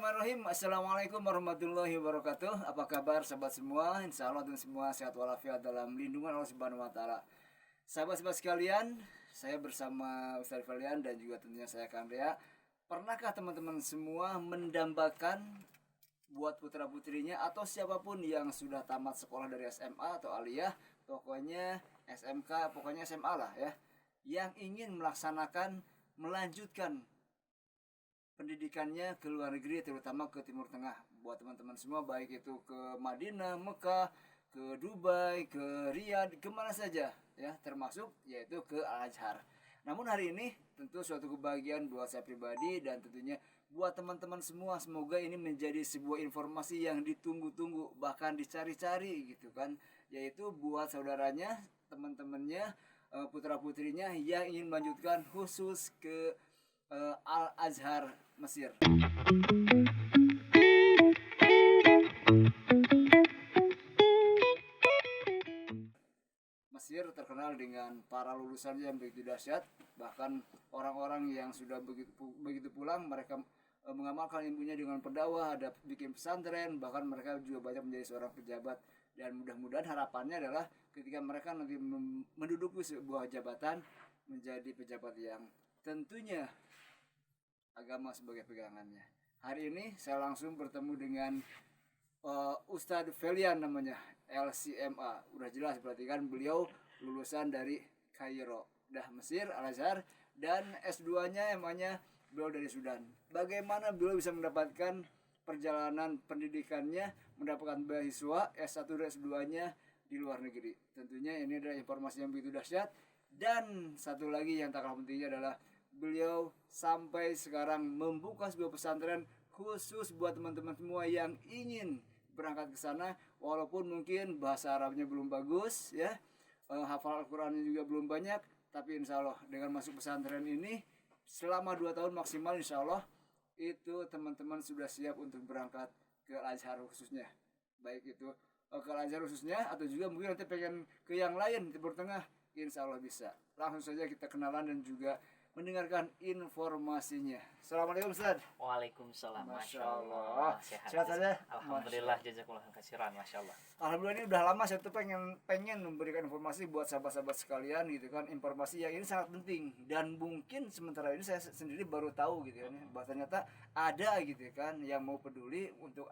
Bismillahirrahmanirrahim. Assalamualaikum warahmatullahi wabarakatuh. Apa kabar sahabat semua? Insya Allah dan semua sehat walafiat dalam lindungan Allah Subhanahu wa taala. Sahabat-sahabat sekalian, saya bersama Ustaz Falian dan juga tentunya saya Kang Dea. Pernahkah teman-teman semua mendambakan buat putra-putrinya atau siapapun yang sudah tamat sekolah dari SMA atau aliyah, pokoknya SMK, pokoknya SMA lah ya, yang ingin melanjutkan pendidikannya ke luar negeri, terutama ke Timur Tengah. Buat teman-teman semua, baik itu ke Madinah, Mekah, ke Dubai, ke Riyadh, kemana saja ya, termasuk yaitu ke Al-Azhar. Namun hari ini tentu suatu kebahagiaan buat saya pribadi dan tentunya buat teman-teman semua. Semoga ini menjadi sebuah informasi yang ditunggu-tunggu, bahkan dicari-cari gitu kan, yaitu buat saudaranya, teman-temannya, putra-putrinya yang ingin melanjutkan khusus ke Al-Azhar Mesir. Mesir terkenal dengan para lulusannya yang begitu dahsyat, bahkan orang-orang yang sudah begitu pulang mereka mengamalkan ilmunya dengan berdakwah, ada bikin pesantren, bahkan mereka juga banyak menjadi seorang pejabat. Dan mudah-mudahan harapannya adalah ketika mereka nanti menduduki sebuah jabatan, menjadi pejabat yang tentunya agama sebagai pegangannya. Hari ini saya langsung bertemu dengan Ustadz Felian namanya, LCMA. Udah jelas berarti kan beliau lulusan dari Kairo, Mesir, Al-Azhar, dan S2-nya namanya beliau dari Sudan. Bagaimana beliau bisa mendapatkan perjalanan pendidikannya, mendapatkan beasiswa S1 dan S2-nya di luar negeri. Tentunya ini adalah informasi yang begitu dahsyat. Dan satu lagi yang tak kalah pentingnya adalah beliau sampai sekarang membuka sebuah pesantren khusus buat teman-teman semua yang ingin berangkat ke sana, walaupun mungkin bahasa Arabnya belum bagus ya, hafal Al-Qur'annya juga belum banyak, tapi insya Allah dengan masuk pesantren ini selama 2 tahun maksimal, insya Allah itu teman-teman sudah siap untuk berangkat ke Al-Azhar khususnya, baik itu ke Al-Azhar khususnya atau juga mungkin nanti pengen ke yang lain Timur Tengah, insya Allah bisa. Langsung saja kita kenalan dan juga mendengarkan informasinya. Assalamualaikum Ustaz. Waalaikumsalam. Masya Allah. Sehat saja. Alhamdulillah, jazakumullah khairan. Masya Allah. Alhamdulillah, ini udah lama saya tuh pengen memberikan informasi buat sahabat-sahabat sekalian gitu kan, informasi yang ini sangat penting dan mungkin sementara ini saya sendiri baru tahu gitu kan, bahwa ternyata ada gitu kan yang mau peduli untuk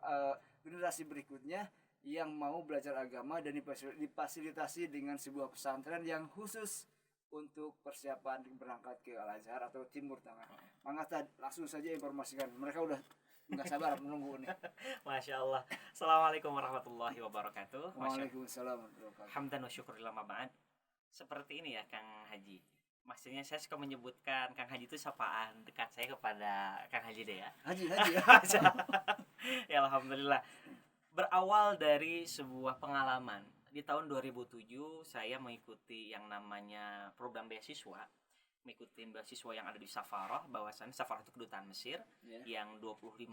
generasi berikutnya yang mau belajar agama dan difasilitasi dengan sebuah pesantren yang khusus untuk persiapan berangkat ke Al-Azhar atau Timur Tengah. Mangga langsung saja informasikan. Mereka udah nggak sabar menunggu nih. Masya Allah. Assalamualaikum warahmatullahi wabarakatuh. Waalaikumsalam warahmatullahi wabarakatuh. Hamdan wa syukurillah ma ba'd. Seperti ini ya Kang Haji. Maksudnya saya suka menyebutkan Kang Haji itu sapaan dekat saya kepada Kang Haji deh ya. Haji ya. Ya alhamdulillah. Berawal dari sebuah pengalaman. Di tahun 2007 saya mengikuti yang namanya program beasiswa, mengikuti beasiswa yang ada di Safarah, bahwasannya Safarah itu kedutaan Mesir, yang 25.000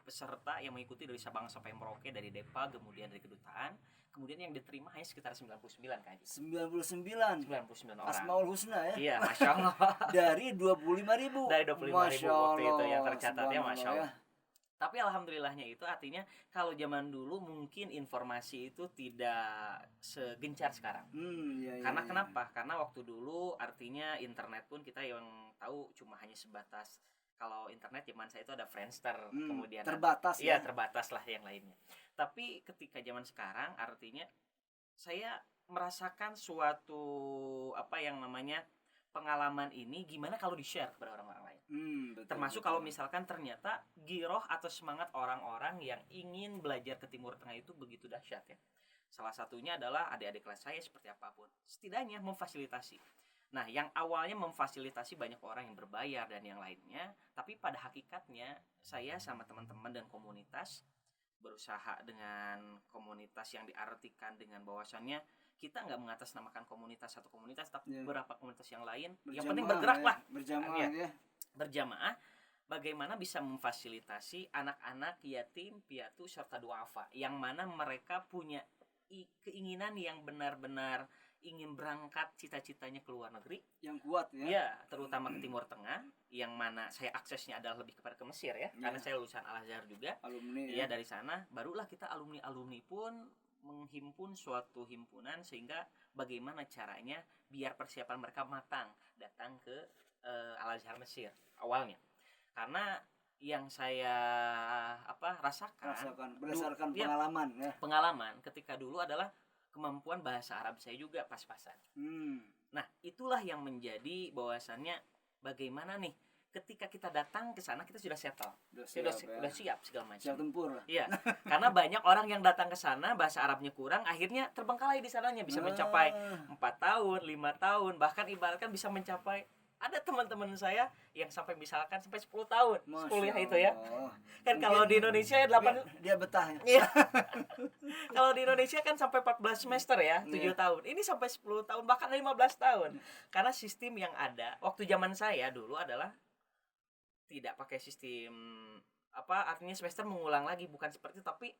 peserta yang mengikuti dari Sabang sampai Merauke, dari Depa, kemudian dari kedutaan, kemudian yang diterima hanya sekitar 99 kan? 99 orang. Asmaul Husna ya. Iya, Masya Allah. Dari 25.000. Dari 25.000 waktu itu yang tercatatnya, Masya Allah. Tapi alhamdulillahnya itu artinya kalau zaman dulu mungkin informasi itu tidak segencar sekarang. Karena kenapa? Karena waktu dulu artinya internet pun kita yang tahu cuma hanya sebatas, kalau internet zaman saya itu ada Friendster, kemudian terbatas ya. Iya, terbatas lah yang lainnya. Tapi ketika zaman sekarang artinya saya merasakan suatu yang namanya pengalaman ini gimana kalau di-share kepada orang-orang lain. Termasuk kalau misalkan ternyata giroh atau semangat orang-orang yang ingin belajar ke Timur Tengah itu begitu dahsyat ya. Salah satunya adalah adik-adik kelas saya seperti apapun, setidaknya memfasilitasi. Nah, yang awalnya memfasilitasi banyak orang yang berbayar dan yang lainnya, tapi pada hakikatnya saya sama teman-teman dan komunitas berusaha dengan komunitas yang diartikan dengan bahwasannya kita nggak mengatasnamakan komunitas satu komunitas, tapi beberapa komunitas yang lain. Yang penting bergerak lah, berjamaah. Bagaimana bisa memfasilitasi anak-anak yatim, piatu serta duafa, yang mana mereka punya keinginan yang benar-benar ingin berangkat cita-citanya ke luar negeri, yang kuat ya. ya terutama ke Timur Tengah, yang mana saya aksesnya adalah lebih kepada ke Mesir ya, karena Ya. saya lulusan Al Azhar juga. Alumni Iya, ya. dari sana barulah kita alumni pun menghimpun suatu himpunan, sehingga bagaimana caranya biar persiapan mereka matang datang ke Al Azhar Mesir awalnya. Karena yang saya rasakan berdasarkan ya, pengalaman ya. pengalaman ketika dulu adalah kemampuan bahasa Arab saya juga pas-pasan. Nah, itulah yang menjadi bahwasannya bagaimana nih ketika kita datang ke sana kita sudah settle, sudah siap segala macam. Siap tempur lah. Iya, karena banyak orang yang datang ke sana bahasa Arabnya kurang, akhirnya terbengkalai di sananya, bisa mencapai 4 tahun, 5 tahun, bahkan ibaratkan bisa mencapai, ada teman-teman saya yang sampai misalkan sampai 10 tahun kuliah itu ya. Kan kalau di Indonesia 8 dia betah ya. Iya. Kalau di Indonesia kan sampai 14 semester ya, 7 tahun. Ini sampai 10 tahun bahkan 15 tahun. Karena sistem yang ada waktu zaman saya dulu adalah tidak pakai sistem artinya semester mengulang lagi, bukan seperti itu, tapi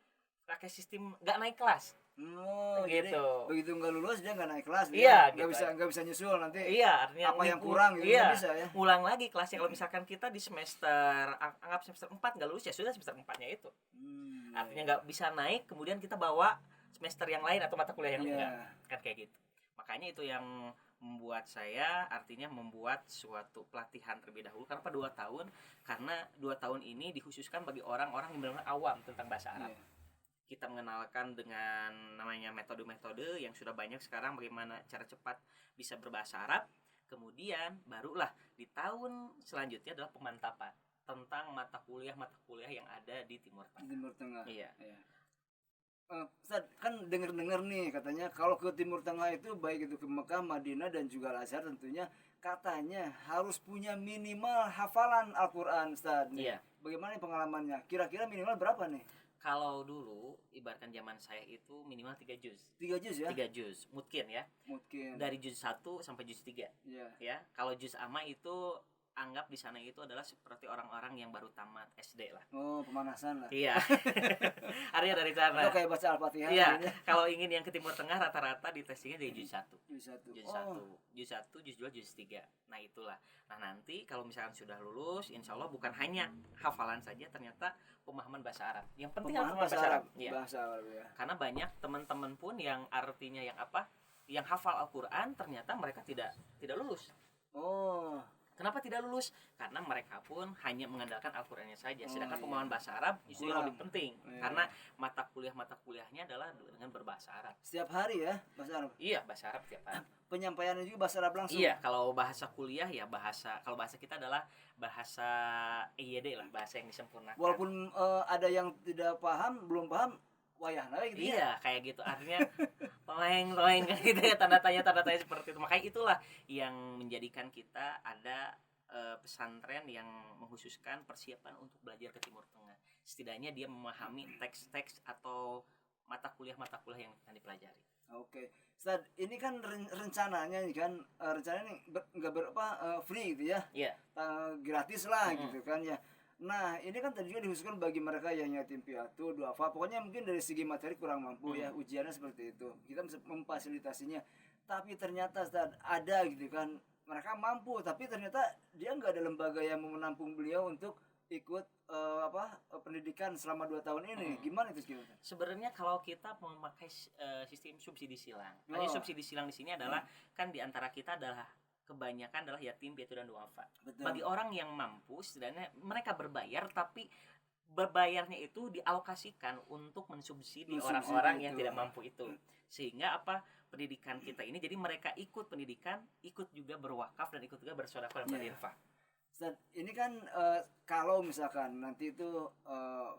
pakai sistem nggak naik kelas. Gitu. Begitu nggak lulus dia nggak naik kelas. Iya, nggak bisa nyusul nanti. Iya, artinya apa yang kurang gitu nggak bisa ya. Ngulang lagi kelasnya. Kalau misalkan kita di semester anggap semester 4 nggak lulus, ya sudah semester 4-nya itu. Artinya nggak bisa naik, kemudian kita bawa semester yang lain atau mata kuliah yang enggak. Kan kayak gitu. Makanya itu yang membuat saya membuat suatu pelatihan terlebih dahulu. Kenapa 2 tahun? Karena 2 tahun ini dikhususkan bagi orang-orang yang benar-benar awam tentang bahasa Arab. Kita mengenalkan dengan namanya metode-metode yang sudah banyak sekarang, bagaimana cara cepat bisa berbahasa Arab. Kemudian barulah di tahun selanjutnya adalah pemantapan tentang mata kuliah yang ada di Timur Tengah. Iya. Ustaz, kan dengar nih katanya kalau ke Timur Tengah itu baik itu ke Mekah, Madinah dan juga Al Azhar tentunya katanya harus punya minimal hafalan Al-Qur'an, Ustaz. Iya. Bagaimana pengalamannya? Kira-kira minimal berapa nih? Kalau dulu ibaratkan zaman saya itu minimal 3 juz. 3 juz ya? 3 juz, mungkin ya. Mungkin. Dari juz 1 sampai juz 3. Iya. Ya. Kalau juz amma itu anggap di sana itu adalah seperti orang-orang yang baru tamat SD lah. Oh, pemanasan lah. Iya. Artinya dari sana. Itu kayak baca Al-Fatihah. Iya. Kalau ingin yang ke Timur Tengah rata-rata di testingnya dari juz 1. Juz 1. Juz 1, juz 2, juz 3. Nah, itulah. Nah, nanti kalau misalkan sudah lulus, insya Allah bukan hanya hafalan saja, ternyata pemahaman bahasa Arab. Yang penting adalah bahasa Arab. Iya. Bahasa Arab ya. Karena banyak teman-teman pun yang artinya yang hafal Al-Qur'an ternyata mereka tidak lulus. Oh. Kenapa tidak lulus? Karena mereka pun hanya mengandalkan Al-Qur'annya saja. Sedangkan pemahaman bahasa Arab justru yang lebih penting. Karena mata kuliahnya adalah dengan berbahasa Arab. Setiap hari ya bahasa Arab. Iya, bahasa Arab setiap hari. Penyampaiannya juga bahasa Arab langsung. Iya, kalau bahasa kuliah ya kalau bahasa kita adalah bahasa EYD lah, bahasa yang disempurnakan. Walaupun ada yang tidak paham, belum paham, wayah gitu. Iya, kayak gitu. Artinya toeng kayak gitu ya, tanda tanya seperti itu. Makanya itulah yang menjadikan kita ada pesantren yang mengkhususkan persiapan untuk belajar ke Timur Tengah. Setidaknya dia memahami teks-teks atau mata kuliah yang akan dipelajari. Oke. Ustaz, ini kan rencananya nih kan rencananya nggak free gitu ya. Iya. Gratis lah gitu kan ya. Nah, ini kan tadi juga dikhususkan bagi mereka yang yatim piatu, duafa. Pokoknya mungkin dari segi materi kurang mampu ya, ujiannya seperti itu. Kita bisa memfasilitasinya. Tapi ternyata Ustaz, ada gitu kan, mereka mampu, tapi ternyata dia nggak ada lembaga yang mau menampung beliau untuk ikut pendidikan selama 2 tahun ini. Gimana itu gimana? Sebenarnya kalau kita memakai sistem subsidi silang. Nah, subsidi silang di sini adalah kan di antara kita adalah kebanyakan adalah yatim piatu dan duafa. Bagi orang yang mampu setidaknya mereka berbayar, tapi berbayarnya itu dialokasikan untuk mensubsidi orang-orang yang tidak mampu itu. Sehingga pendidikan kita ini jadi mereka ikut pendidikan, ikut juga berwakaf dan ikut juga bersedekah dan berinfak. Ini kan kalau misalkan nanti itu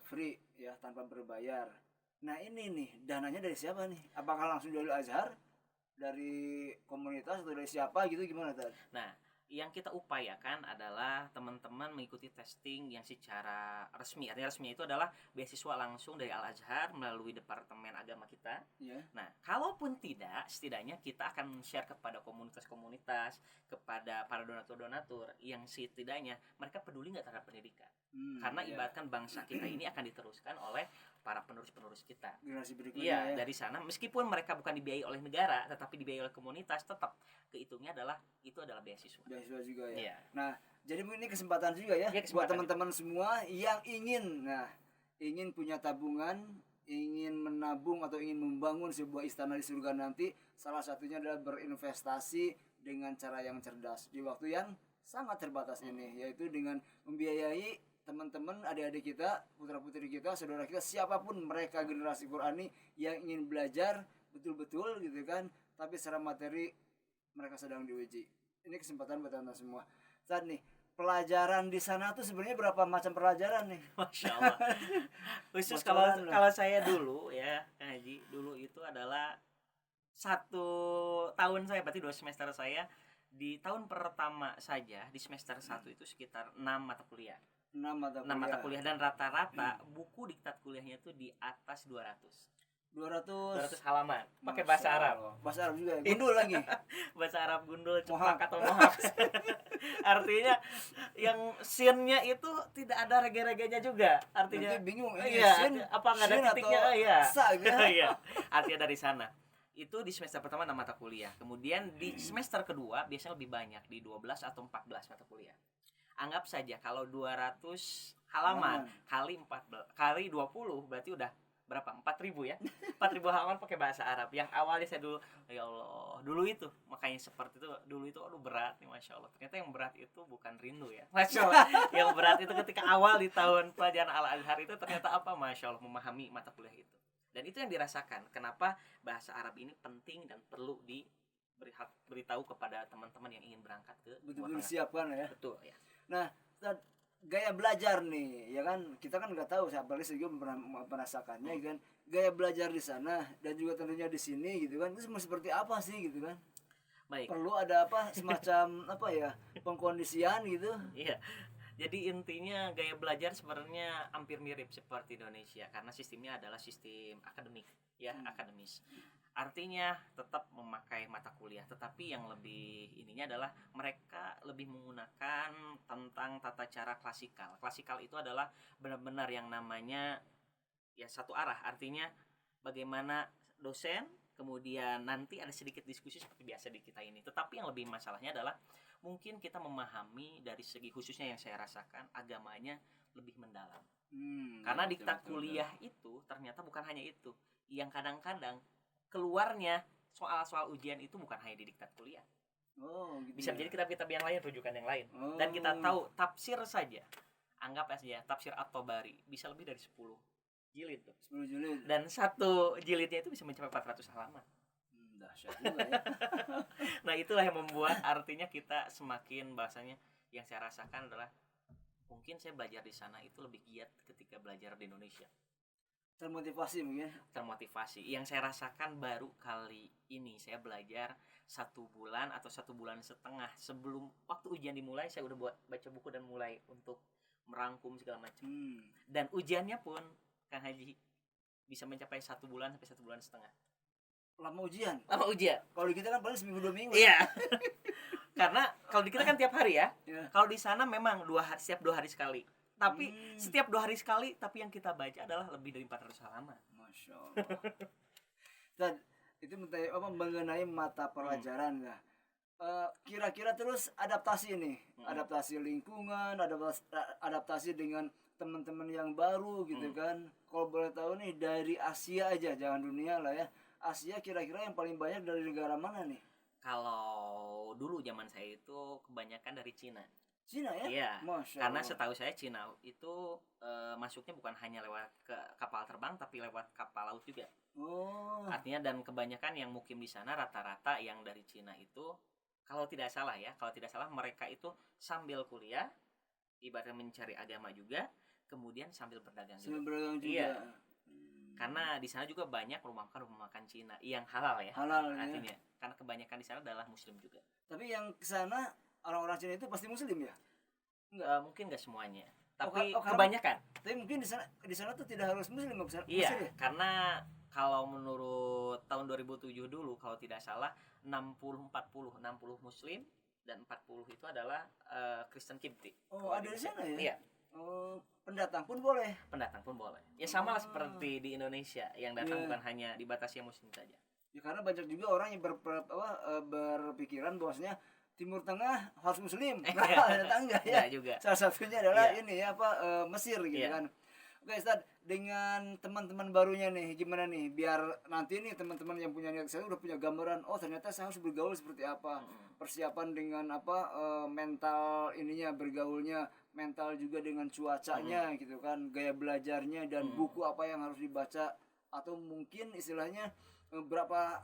free ya tanpa berbayar. Nah, ini nih dananya dari siapa nih? Apakah langsung dari Azhar? Dari komunitas atau dari siapa gitu, gimana tadi? Nah, yang kita upayakan adalah teman-teman mengikuti testing yang secara resmi. Artinya resmi itu adalah beasiswa langsung dari Al Azhar melalui Departemen Agama kita. Yeah. Nah, kalaupun tidak, setidaknya kita akan share kepada komunitas-komunitas, kepada para donatur-donatur yang setidaknya mereka peduli nggak terhadap pendidikan. Karena ibaratkan bangsa kita ini akan diteruskan oleh para penerus-penerus kita. Generasi berikutnya Iya, ya. dari sana meskipun mereka bukan dibiayai oleh negara, tetapi dibiayai oleh komunitas, tetap kehitungnya adalah itu adalah beasiswa. Beasiswa juga ya. Iya. Nah, jadi ini kesempatan juga ya Iya, buat kesempatan teman-teman semua yang ingin punya tabungan, ingin menabung atau ingin membangun sebuah istana di surga nanti. Salah satunya adalah berinvestasi dengan cara yang cerdas di waktu yang sangat terbatas ini, yaitu dengan membiayai teman-teman, adik-adik kita, putra-putri kita, saudara kita, siapapun mereka generasi Qurani yang ingin belajar betul-betul gitu kan, tapi secara materi mereka sedang diuji. Ini kesempatan buat teman-teman semua. Saat nih pelajaran di sana tuh sebenarnya berapa macam pelajaran nih? Masya Allah. Khusus Bocoran lah. kalau saya dulu ya, Kang Haji, dulu itu adalah 1 tahun saya, berarti 2 semester saya. Di tahun pertama saja, di semester 1 itu sekitar 6 mata kuliah. 6 mata 6 mata kuliah, dan rata-rata buku diktat kuliahnya itu di atas 200 halaman, pakai bahasa Masya Arab. Allah. Bahasa Arab juga ya. Gundul lagi. Bahasa Arab gundul, Mohak. cepak atau mohak. Artinya yang sin-nya itu tidak ada rege-regenya juga. Artinya Nanti bingung ini iya, sin, apa nggak ada sin titiknya? atau Iya. sa gitu ya. Iya. Artinya dari sana. Itu di semester pertama 6 mata kuliah. Kemudian di semester kedua biasanya lebih banyak, di 12 atau 14 mata kuliah. Anggap saja kalau 200 halaman kali 14 kali 20 berarti udah berapa? 4.000 ya. 4.000 halaman pakai bahasa Arab. Yang awalnya saya dulu, ya Allah, dulu itu makanya seperti itu, dulu itu aduh berat nih, Masya Allah. Ternyata yang berat itu bukan rindu ya, Masya Allah. Yang berat itu ketika awal di tahun pelajaran Al-Azhar itu ternyata apa, Masya Allah, memahami mata kuliah itu. Dan itu yang dirasakan kenapa bahasa Arab ini penting dan perlu diberitahu kepada teman-teman yang ingin berangkat ke Betul-betul luar negeri. siapkan ya. Betul ya. Nah, Ustaz, gaya belajar nih, ya kan? Kita kan nggak tahu, apalagi saya juga pernah merasakannya, kan? Gaya belajar di sana dan juga tentunya di sini, gitu kan? Itu seperti apa sih, gitu kan? Baik. Perlu ada apa, semacam apa ya, pengkondisian gitu? Iya. Jadi intinya gaya belajar sebenarnya hampir mirip seperti Indonesia karena sistemnya adalah sistem akademik ya, akademis. Artinya tetap memakai mata kuliah, tetapi yang lebih ininya adalah mereka lebih menggunakan tentang tata cara klasikal. Klasikal itu adalah benar-benar yang namanya ya satu arah, artinya bagaimana dosen kemudian nanti ada sedikit diskusi seperti biasa di kita ini. Tetapi yang lebih masalahnya adalah mungkin kita memahami dari segi khususnya yang saya rasakan agamanya lebih mendalam. Karena diktat kuliah itu ternyata bukan hanya itu. Yang kadang-kadang keluarnya soal-soal ujian itu bukan hanya di diktat kuliah. Oh, gitu. Bisa ya. menjadi kitab-kitab yang lain, rujukan yang lain. Oh. Dan kita tahu tafsir saja. Anggap saja tafsir At-Tabari bisa lebih dari 10 jilid tuh. 10 jilid. Dan satu jilidnya itu bisa mencapai 400 halaman. Dahsyat juga ya. Nah, itulah yang membuat artinya kita semakin bahasanya yang saya rasakan adalah mungkin saya belajar di sana itu lebih giat ketika belajar di Indonesia. Termotivasi mungkin. Termotivasi. Yang saya rasakan baru kali ini saya belajar 1 bulan atau 1 bulan setengah sebelum waktu ujian dimulai, saya udah buat baca buku dan mulai untuk merangkum segala macam. Dan ujiannya pun Kang Haji bisa mencapai 1 bulan sampai 1 bulan setengah. Lama ujian. Lama ujian. Kalau di kita kan paling seminggu 2 minggu. Iya. Karena kalau di kita kan tiap hari ya. Ya. Kalau di sana memang setiap 2 hari sekali. Tapi setiap 2 hari sekali, tapi yang kita baca adalah lebih dari 400 halaman. Masya Allah. Dan itu mengenai mata pelajaran ya. Kira-kira terus adaptasi nih, adaptasi lingkungan, adaptasi dengan teman-teman yang baru gitu kan. Kalau boleh tahu nih dari Asia aja, jangan dunia lah ya. Asia kira-kira yang paling banyak dari negara mana nih? Kalau dulu zaman saya itu kebanyakan dari Cina. Cina ya? Iya. Masya Karena Allah. setahu saya Cina itu masuknya bukan hanya lewat ke kapal terbang tapi lewat kapal laut juga. Oh. Artinya dan kebanyakan yang mukim di sana rata-rata yang dari Cina itu kalau tidak salah mereka itu sambil kuliah ibaratnya mencari agama juga, kemudian sambil berdagang juga. Sambil berdagang juga. Iya. Karena di sana juga banyak rumah makan Cina yang halal ya. Halal artinya. ya. Karena kebanyakan di sana adalah muslim juga. Tapi yang kesana orang-orang Cina itu pasti muslim ya? Mungkin nggak semuanya, tapi karena- kebanyakan. Tapi mungkin di sana tuh tidak harus muslim ya? Iya, Muslim ya? karena kalau menurut tahun 2007 dulu kalau tidak salah 60 muslim dan 40 itu adalah Kristen Kipti. Oh, ada di sana ya? Iya. Oh, pendatang pun boleh. Pendatang pun boleh. Ya sama lah Ah. seperti di Indonesia yang datang Iya. bukan hanya dibatasi yang muslim saja. Ya karena banyak juga orang yang berpikiran bahwasanya Timur Tengah harus Muslim. Nah, ternyata enggak ya. Enggak juga. Salah satunya adalah Iya. ini ya Mesir gitu Iya. kan. Oke Ustaz, dengan teman-teman barunya nih gimana nih biar nanti nih teman-teman yang punya niat saya udah punya gambaran, oh ternyata saya harus bergaul seperti apa. Persiapan dengan mental ininya bergaulnya, mental juga dengan cuacanya gitu kan, gaya belajarnya dan buku apa yang harus dibaca atau mungkin istilahnya berapa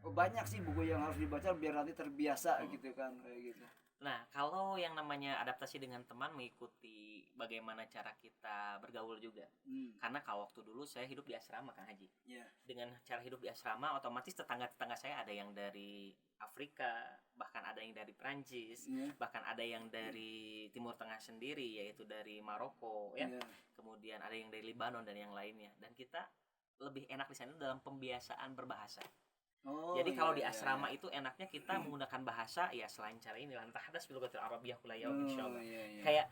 banyak sih buku yang harus dibaca biar nanti terbiasa gitu kan kayak gitu. Nah, kalau yang namanya adaptasi dengan teman mengikuti bagaimana cara kita bergaul juga. Karena kalau waktu dulu saya hidup di asrama Kang Haji. Iya. Dengan cara hidup di asrama otomatis tetangga-tetangga saya ada yang dari Afrika, bahkan ada yang dari Prancis, bahkan ada yang dari Timur Tengah sendiri yaitu dari Maroko ya. Iya. Kemudian ada yang dari Lebanon dan yang lainnya. Dan kita lebih enak di sana dalam pembiasaan berbahasa. Oh, Jadi kalau iya, di iya, asrama iya. itu enaknya kita menggunakan bahasa ya selain cara ini tahadats bil lughatil arabiyyah kul yaum insyaallah. Iya, iya. Kayak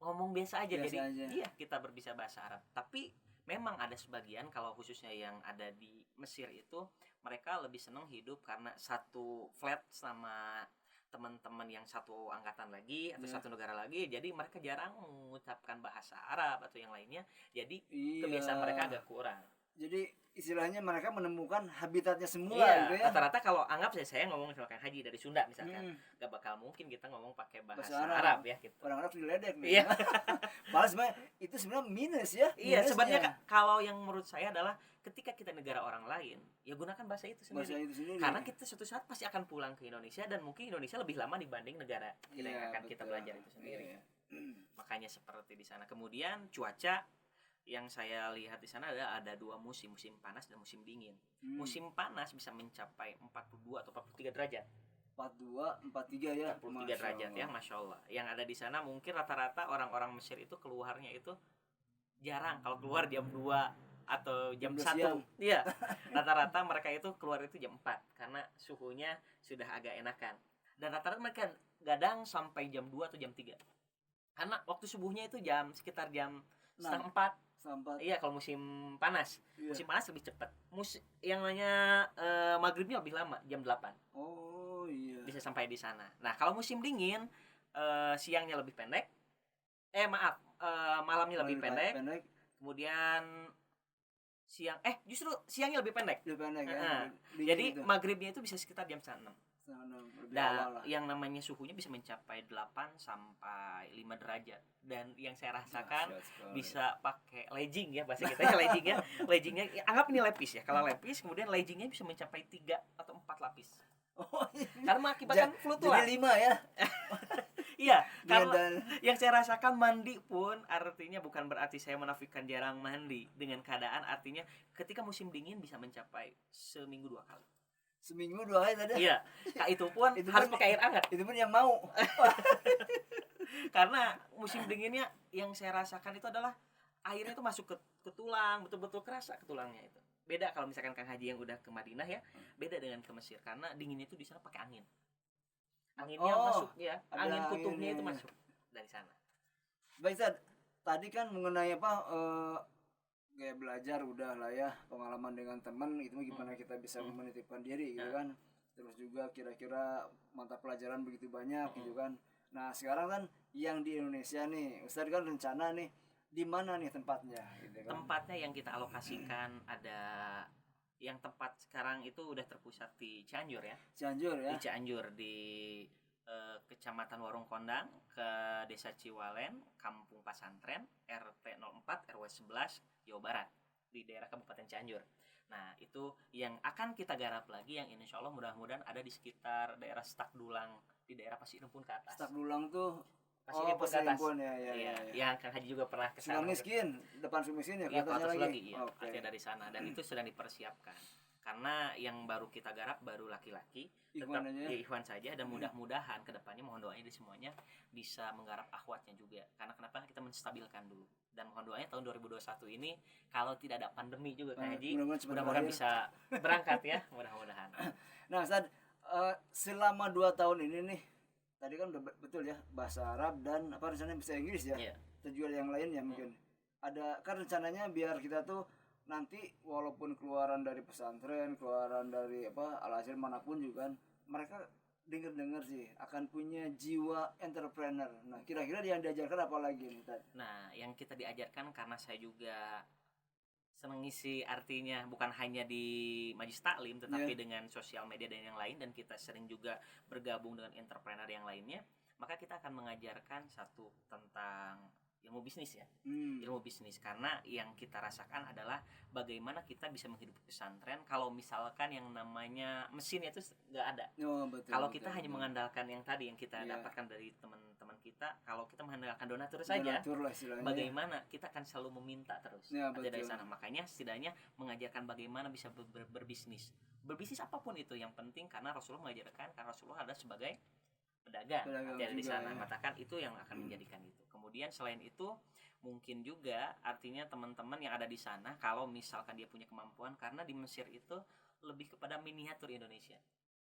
ngomong biasa aja Biasa jadi aja. iya kita berbisa bahasa Arab. Tapi memang ada sebagian kalau khususnya yang ada di Mesir itu mereka lebih senang hidup karena satu flat sama teman-teman yang satu angkatan lagi atau satu negara lagi, jadi mereka jarang mengucapkan bahasa Arab atau yang lainnya, jadi kebiasaan mereka agak kurang. Jadi istilahnya mereka menemukan habitatnya semula Iya, gitu ya. rata-rata kalau anggap saya ngomong misalkan Haji dari Sunda misalkan, gak bakal mungkin kita ngomong pakai bahasa Arab ya gitu. Orang-orang diledek nih. Iya. Malah sebenarnya itu sebenarnya minus ya. Iya, minusnya. sebenarnya kalau yang menurut saya adalah ketika kita negara orang lain, ya gunakan bahasa itu sendiri. Bahasa itu sendiri. Karena kita suatu saat pasti akan pulang ke Indonesia dan mungkin Indonesia lebih lama dibanding negara kita yang akan kita belajar itu sendiri. Iya. Makanya seperti di sana. Kemudian cuaca yang saya lihat di sana ada dua musim panas dan musim dingin. Musim panas bisa mencapai 42 atau 43 derajat. 42, 43 ya. 43 derajat ya, Masya Allah. Yang ada di sana mungkin rata-rata orang-orang Mesir itu keluarnya itu jarang. Kalau keluar jam 2 atau jam 1. Iya. Rata-rata mereka itu keluar itu jam 4 karena suhunya sudah agak enakan. Dan rata-rata mereka gadang sampai jam 2 atau jam 3. Karena waktu subuhnya itu sekitar jam setengah 4. Iya, kalau musim panas. Iya. Musim panas lebih cepat. Yang namanya maghribnya lebih lama, jam 8. Oh iya. Bisa sampai di sana. Nah, kalau musim dingin siangnya lebih pendek. Malamnya lebih pendek. Kemudian justru siangnya lebih pendek. Lebih pendek ya. Jadi maghribnya itu bisa sekitar jam 6. Dan yang namanya suhunya bisa mencapai 8 sampai 5 derajat. Dan yang saya rasakan bisa pakai legging ya, bahasa kita ya legging ya. Leggingnya anggap ini lepis ya. Kalau lepis kemudian leggingnya bisa mencapai 3 atau 4 lapis. Oh, iya. Karena mengakibatkan flutulan. Jadi 5 ya. Iya, karena yang saya rasakan mandi pun artinya bukan berarti saya menafikan jarang mandi. Dengan keadaan artinya ketika musim dingin bisa mencapai seminggu 2 kali. Seminggu 2 kali tadi. Iya, itu pun harus pakai air hangat. Itu pun yang mau. Karena musim dinginnya yang saya rasakan itu adalah airnya itu masuk ke tulang, betul-betul kerasa ke tulangnya itu. Beda kalau misalkan Kang Haji yang udah ke Madinah ya, beda dengan ke Mesir karena dinginnya itu di sana pakai angin. Anginnya masuk ya, angin kutubnya itu masuk dari sana. Baik, Ustaz. Tadi kan mengenai gaya belajar udah lah ya, pengalaman dengan teman itu gimana kita bisa menitipkan diri gitu kan. Terus juga kira-kira mata pelajaran begitu banyak gitu kan. Nah, sekarang kan yang di Indonesia nih, Ustaz kan rencana nih di mana nih tempatnya gitu kan. Tempatnya yang kita alokasikan ada yang tempat sekarang itu udah terpusat di Cianjur ya. Cianjur ya. Di Cianjur di Kecamatan Warung Kondang, ke Desa Ciwalen, Kampung Pasantren, RT 04 RW 11, Jawa Barat, di daerah Kabupaten Cianjur. Nah, itu yang akan kita garap lagi yang insya Allah mudah-mudahan ada di sekitar daerah Stak Dulang, di daerah Pasirimpun ke atas. Stak Dulang tuh Pasirimpun ke atas. Ya. Yang Kang Haji juga pernah ke sana. Sungai Miskin, depan Sungai Miskin ya, ke atas lagi. Iya, okay. dari sana dan itu sedang dipersiapkan. Karena yang baru kita garap baru laki-laki, tetap ikhwan saja dan mudah-mudahan kedepannya mohon doanya di semuanya bisa menggarap akhwatnya juga. Karena kenapa kita menstabilkan dulu dan mohon doanya tahun 2021 ini kalau tidak ada pandemi juga Kang Haji, mudah-mudahan bisa berangkat ya, mudah-mudahan. Nah, Ustaz, selama 2 tahun ini nih, tadi kan udah betul ya bahasa Arab dan rencananya bahasa Inggris ya. Yeah. tujuan yang lainnya mungkin. Ada kan rencananya biar kita tuh nanti walaupun keluaran dari pesantren, keluaran dari Al-Azhar manapun juga kan mereka dengar-dengar sih akan punya jiwa entrepreneur. Nah, kira-kira yang diajarkan apa lagi nih Tad? Nah, yang kita diajarkan karena saya juga senang ngisi, artinya bukan hanya di Majlis Taklim tetapi dengan sosial media dan yang lain, dan kita sering juga bergabung dengan entrepreneur yang lainnya, maka kita akan mengajarkan satu tentang ilmu bisnis ya. Ilmu bisnis, karena yang kita rasakan adalah bagaimana kita bisa menghidupi pesantren kalau misalkan yang namanya mesin itu nggak ada. Kalau kita hanya mengandalkan yang tadi yang kita dapatkan dari teman-teman kita, kalau kita mengandalkan donatur saja, bagaimana kita akan selalu meminta terus dari sana. Makanya setidaknya mengajarkan bagaimana bisa berbisnis apapun itu yang penting, karena Rasulullah mengajarkan, karena Rasulullah ada sebagai pedagang di sana, mengatakan itu yang akan menjadikan itu. Kemudian selain itu mungkin juga artinya teman-teman yang ada di sana, kalau misalkan dia punya kemampuan, karena di Mesir itu lebih kepada miniatur Indonesia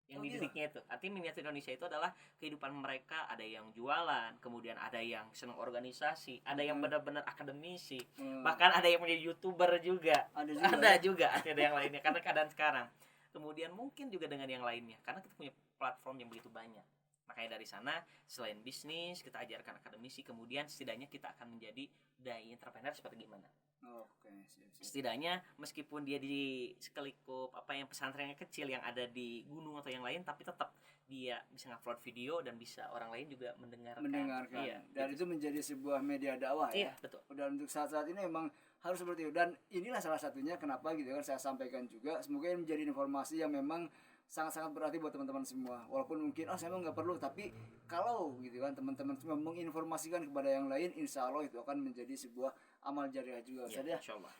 yang dididiknya itu. Artinya miniatur Indonesia itu adalah kehidupan mereka, ada yang jualan, kemudian ada yang senang organisasi, ada yang benar-benar akademisi, bahkan ada yang menjadi YouTuber juga. Ada juga ada yang lainnya karena keadaan sekarang. Kemudian mungkin juga dengan yang lainnya, karena kita punya platform yang begitu banyak. Makanya dari sana selain bisnis kita ajarkan akademisi, kemudian setidaknya kita akan menjadi dai entrepreneur seperti gimana. Siap. Setidaknya meskipun dia di sekelikup yang pesantrennya kecil yang ada di gunung atau yang lain, tapi tetap dia bisa ngupload video dan bisa orang lain juga mendengarkan. Iya, dan itu menjadi sebuah media dakwah ya. Betul. Dan untuk saat-saat ini memang harus seperti itu, dan inilah salah satunya kenapa gitu kan saya sampaikan juga, semoga ini menjadi informasi yang memang sangat-sangat berarti buat teman-teman semua. Walaupun mungkin saya emang nggak perlu, tapi kalau gitu kan teman-teman semua menginformasikan kepada yang lain, insya Allah itu akan menjadi sebuah amal jariah juga. Insyaallah.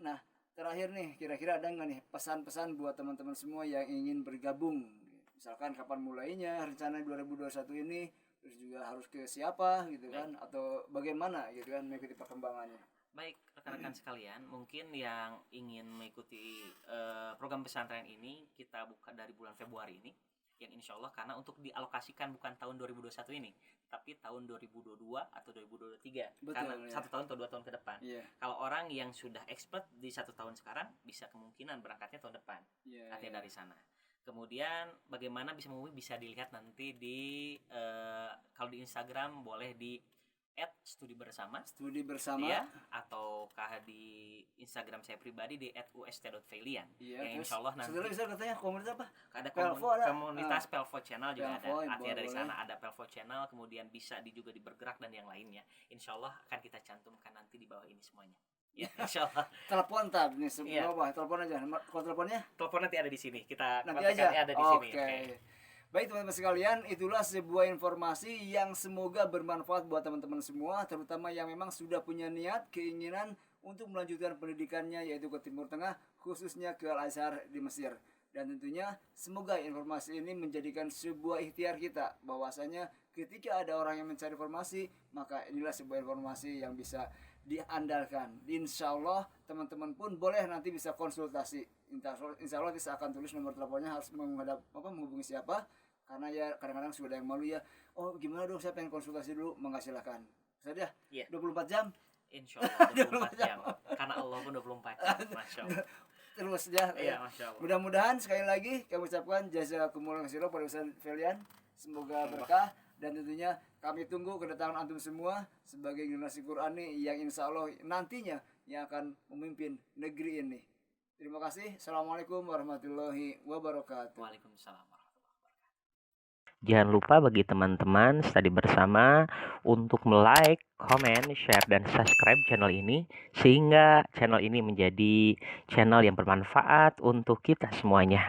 Nah, terakhir nih, kira-kira ada nggak nih pesan-pesan buat teman-teman semua yang ingin bergabung? Misalkan kapan mulainya, rencana 2021 ini, terus juga harus ke siapa gitu kan, atau bagaimana gitu kan mengikuti perkembangannya. Baik, rekan-rekan sekalian, mungkin yang ingin mengikuti program pesantren ini kita buka dari bulan Februari ini, yang insya Allah karena untuk dialokasikan bukan tahun 2021 ini, tapi tahun 2022 atau 2023. Karena 1 tahun atau 2 tahun ke depan. Kalau orang yang sudah expert di 1 tahun sekarang, bisa kemungkinan berangkatnya tahun depan. Artinya dari sana. Kemudian bagaimana bisa menghubungi, bisa dilihat nanti di kalau di Instagram boleh di @studi bersama ya, ataukah di Instagram saya pribadi di @ust.felian. Yang insyaallah nanti bisa katanya komunitas apa? Ada komunitas Pelvo Channel juga ada. Artinya dari sana ada Pelvo Channel, kemudian bisa juga dibergerak dan yang lainnya. Insyaallah akan kita cantumkan nanti di bawah ini semuanya. Ya, insyaallah. Telepon tab nih sebelum telepon aja. Kalau teleponnya? Telepon nanti ada di sini. Kita nanti aja ada di sini. Baik teman-teman sekalian, itulah sebuah informasi yang semoga bermanfaat buat teman-teman semua, terutama yang memang sudah punya niat, keinginan untuk melanjutkan pendidikannya yaitu ke Timur Tengah, khususnya ke Al-Azhar di Mesir. Dan tentunya semoga informasi ini menjadikan sebuah ikhtiar kita, bahwasanya ketika ada orang yang mencari informasi, maka inilah sebuah informasi yang bisa diandalkan. Insya Allah teman-teman pun boleh nanti bisa konsultasi. Insya Allah kita akan tulis nomor teleponnya, harus menghubungi siapa, karena ya kadang-kadang sudah ada yang malu ya, gimana dong saya pengen konsultasi dulu, silakan saja. 24 jam insya Allah 24 jam karena Allah pun 24 jam. Masya Allah. Terus ya, Masya Allah. Mudah-mudahan sekali lagi kami ucapkan jazakumullah khairan pada Ustaz Felian, semoga berkah, dan tentunya kami tunggu kedatangan antum semua sebagai generasi Qurani yang insya Allah nantinya yang akan memimpin negeri ini. Terima kasih. Assalamualaikum warahmatullahi wabarakatuh. Waalaikumsalam warahmatullahi wabarakatuh. Jangan lupa bagi teman-teman Study Bersama untuk like, comment, share, dan subscribe channel ini, sehingga channel ini menjadi channel yang bermanfaat untuk kita semuanya.